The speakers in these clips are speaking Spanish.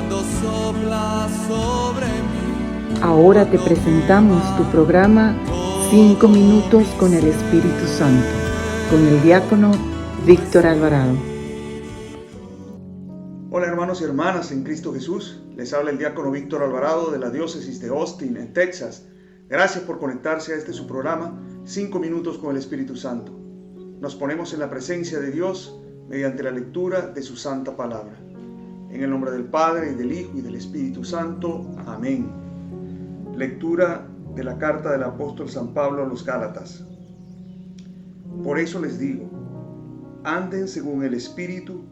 cuando sopla sobre mí. Ahora te presentamos tu programa 5 minutos con el Espíritu Santo, con el diácono Víctor Alvarado. Hola hermanos y hermanas en Cristo Jesús, les habla el diácono Víctor Alvarado de la diócesis de Austin, en Texas. Gracias por conectarse a este su programa 5 minutos con el Espíritu Santo. Nos ponemos en la presencia de Dios mediante la lectura de su santa palabra. En el nombre del Padre, y del Hijo, y del Espíritu Santo. Amén. Lectura de la carta del apóstol San Pablo a los Gálatas. Por eso les digo, anden según el Espíritu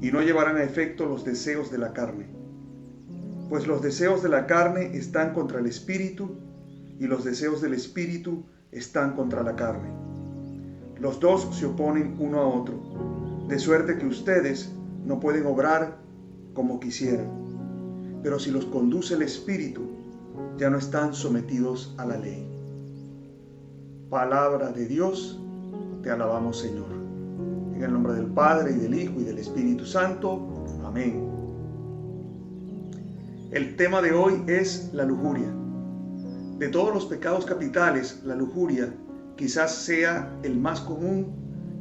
y no llevarán a efecto los deseos de la carne. Pues los deseos de la carne están contra el Espíritu y los deseos del Espíritu están contra la carne. Los dos se oponen uno a otro, de suerte que ustedes no pueden obrar como quisieran. Pero si los conduce el Espíritu, ya no están sometidos a la ley. Palabra de Dios, te alabamos, Señor. En el nombre del Padre, y del Hijo, y del Espíritu Santo. Amén. El tema de hoy es la lujuria. De todos los pecados capitales, la lujuria quizás sea el más común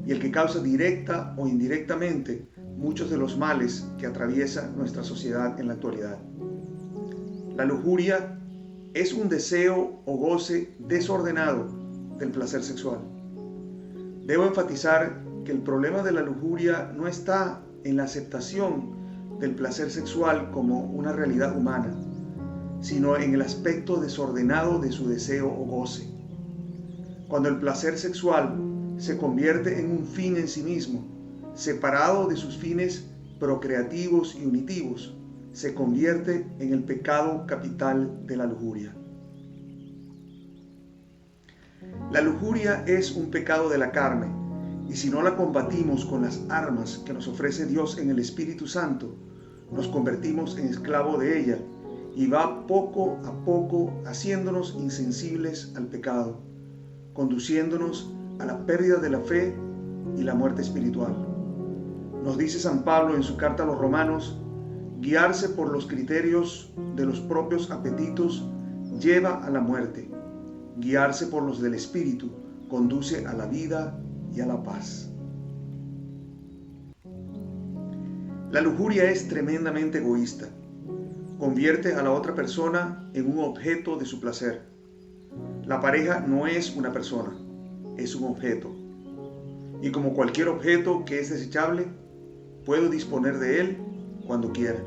y el que causa directa o indirectamente muchos de los males que atraviesa nuestra sociedad en la actualidad. La lujuria es un deseo o goce desordenado del placer sexual. Debo enfatizar que el problema de la lujuria no está en la aceptación del placer sexual como una realidad humana, sino en el aspecto desordenado de su deseo o goce. Cuando el placer sexual se convierte en un fin en sí mismo, separado de sus fines procreativos y unitivos, se convierte en el pecado capital de la lujuria. La lujuria es un pecado de la carne, y si no la combatimos con las armas que nos ofrece Dios en el Espíritu Santo, nos convertimos en esclavos de ella y va poco a poco haciéndonos insensibles al pecado, conduciéndonos a la pérdida de la fe y la muerte espiritual. Nos dice San Pablo en su carta a los Romanos, guiarse por los criterios de los propios apetitos lleva a la muerte, guiarse por los del Espíritu conduce a la vida y a la paz. La lujuria es tremendamente egoísta. Convierte a la otra persona en un objeto de su placer. La pareja no es una persona, es un objeto. Y como cualquier objeto que es desechable, puedo disponer de él cuando quiera.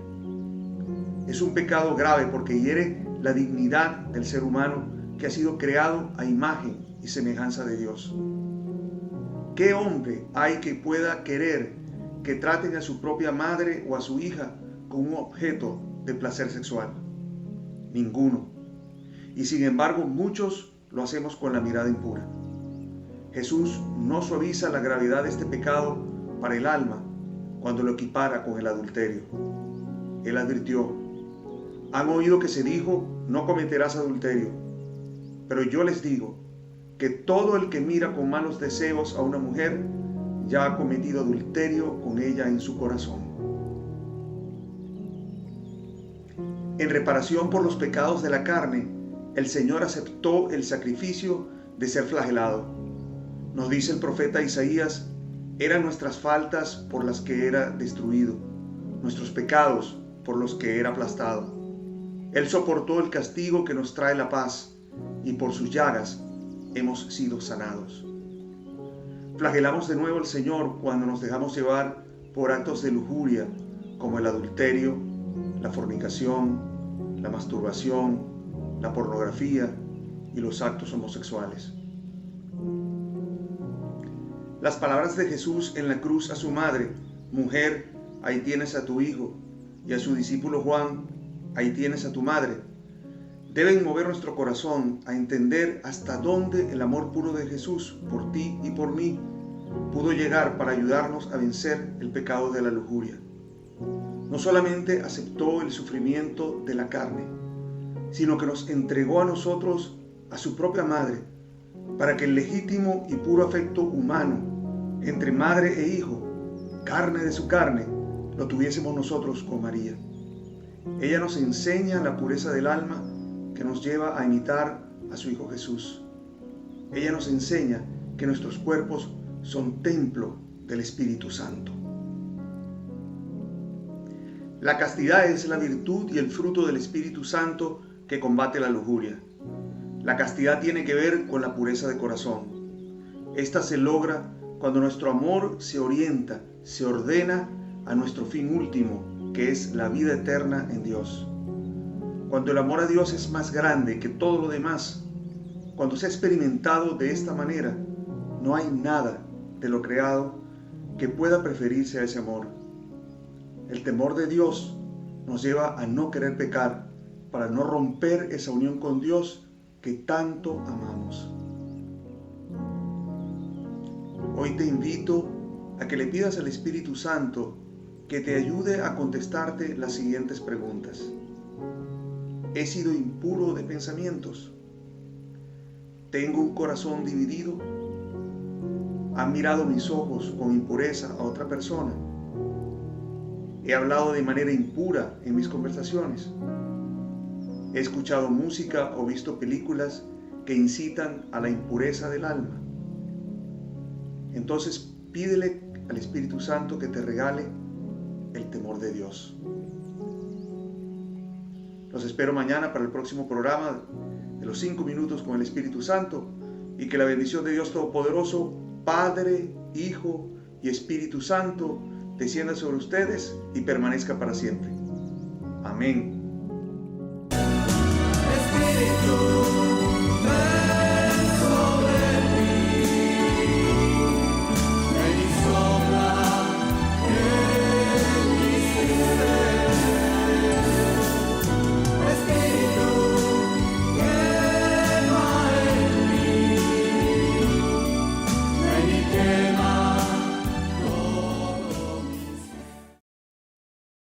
Es un pecado grave porque hiere la dignidad del ser humano que ha sido creado a imagen y semejanza de Dios. ¿Qué hombre hay que pueda querer que traten a su propia madre o a su hija como un objeto de placer sexual? Ninguno. Y sin embargo, muchos lo hacemos con la mirada impura. Jesús no suaviza la gravedad de este pecado para el alma cuando lo equipara con el adulterio. Él advirtió, han oído que se dijo, no cometerás adulterio. Pero yo les digo que todo el que mira con malos deseos a una mujer ya ha cometido adulterio con ella en su corazón. En reparación por los pecados de la carne, el Señor aceptó el sacrificio de ser flagelado. Nos dice el profeta Isaías, eran nuestras faltas por las que era destruido, nuestros pecados por los que era aplastado. Él soportó el castigo que nos trae la paz, y por sus llagas hemos sido sanados. Flagelamos de nuevo al Señor cuando nos dejamos llevar por actos de lujuria, como el adulterio, la fornicación, la masturbación, la pornografía y los actos homosexuales. Las palabras de Jesús en la cruz a su madre, mujer, ahí tienes a tu hijo, y a su discípulo Juan, ahí tienes a tu madre, deben mover nuestro corazón a entender hasta dónde el amor puro de Jesús por ti y por mí pudo llegar para ayudarnos a vencer el pecado de la lujuria. No solamente aceptó el sufrimiento de la carne, sino que nos entregó a nosotros a su propia madre, para que el legítimo y puro afecto humano entre madre e hijo, carne de su carne, lo tuviésemos nosotros con María. Ella nos enseña la pureza del alma que nos lleva a imitar a su Hijo Jesús. Ella nos enseña que nuestros cuerpos son templo del Espíritu Santo. La castidad es la virtud y el fruto del Espíritu Santo que combate la lujuria. La castidad tiene que ver con la pureza de corazón. Esta se logra cuando nuestro amor se orienta, se ordena a nuestro fin último, que es la vida eterna en Dios. Cuando el amor a Dios es más grande que todo lo demás, cuando se ha experimentado de esta manera, no hay nada de lo creado que pueda preferirse a ese amor. El temor de Dios nos lleva a no querer pecar para no romper esa unión con Dios que tanto amamos. Hoy te invito a que le pidas al Espíritu Santo que te ayude a contestarte las siguientes preguntas. ¿He sido impuro de pensamientos? ¿Tengo un corazón dividido? ¿Han mirado mis ojos con impureza a otra persona? ¿He hablado de manera impura en mis conversaciones? ¿He escuchado música o visto películas que incitan a la impureza del alma? Entonces pídele al Espíritu Santo que te regale el temor de Dios. Los espero mañana para el próximo programa de los 5 minutos con el Espíritu Santo, y que la bendición de Dios Todopoderoso, Padre, Hijo y Espíritu Santo, descienda sobre ustedes y permanezca para siempre. Amén. Espíritu